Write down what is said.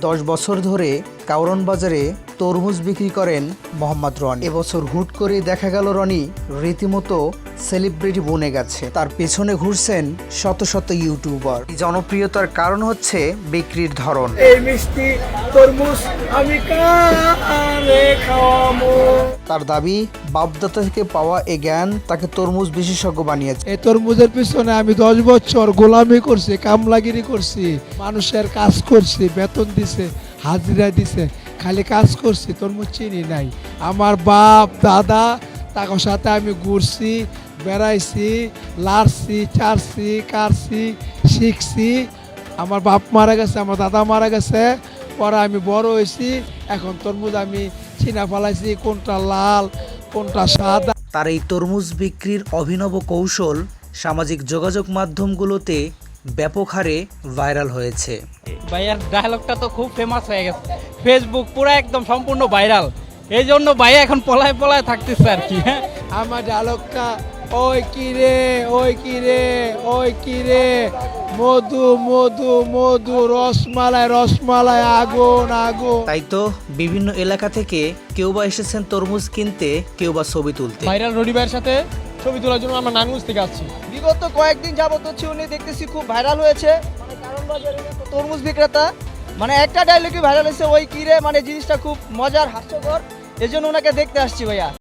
10 বছর ধরে কাউরন বাজারে তরমুজ বিক্রি করেন মোহাম্মদ রনি। এবছর হুট করে দেখা গেল রনি রীতিমতো সেলিব্রিটি বনে গেছে। তার পেছনে ঘুরছেন শত শত ইউটিউবার। জনপ্রিয়তার কারণ হচ্ছে বিক্রির ধরন। এই মিষ্টি তরমুজ আমি কারে খাওয়াবো। তার দাবি, বাপদাদা থেকে পাওয়া এই জ্ঞান তাকে তরমুজ বিশেষজ্ঞ বানিয়েছে। এই তরমুজের পিছনে আমি 10 বছর গোলামি করছি, কামলাগিরি করছি, মানুষের কাজ করছি, বেতন দিছে, হাজিরা দিছে, খালি কাজ করছি, তরমুজ চিনি নাই। আমার বাপ দাদা তার সাথে আমি ঘুরছি, বেড়াইছি, লাড়ছি, চারছি, কারছি, শিখছি। আমার বাপ মারা গেছে, আমার দাদা মারা গেছে, পরে আমি বড় হয়েছি। এখন তরমুজ আমি চিনা ফেলাইছি, কোনটা লাল কোনটা সাদা। তার এই তরমুজ বিক্রির অভিনব কৌশল সামাজিক যোগাযোগ মাধ্যমগুলোতে ব্যাপক হারে ভাইরাল হয়েছে। ভাইয়ার ডায়লগটা তো খুব ফেমাস হয়ে গেছে, ফেসবুক পুরো একদম সম্পূর্ণ ভাইরাল। এই জন্য ভাইয়া এখন পলায় পলায় থাকতেছে আর কি। হ্যাঁ, আমার ডায়লগটা ওই কিরে, ওই কিরে, ওই কিরে, মধু মধু মধু, রসমালাই রসমালাই, আগুন আগুন। তাই তো বিভিন্ন এলাকা থেকে কেউ বা এসেছেন তরমুজ কিনতে, কেউ বা ছবি তুলতে। ভাইরাল রনি ভাইয়ের সাথে ছবি তোলার জন্য আমরা নারায়ণগঞ্জ থেকে আসছি। বিগত কয়েকদিন যাবত হচ্ছে উনি দেখতেছি খুব ভাইরাল হয়েছে, মানে কারণ বাজারে তরমুজ বিক্রেতা, মানে একটা ডায়লগই ভাইরাল হয়েছে, ওই কিরে, মানে জিনিসটা খুব মজার, হাস্যকর। এজন্য ওনাকে দেখতে আসছি ভাইয়া।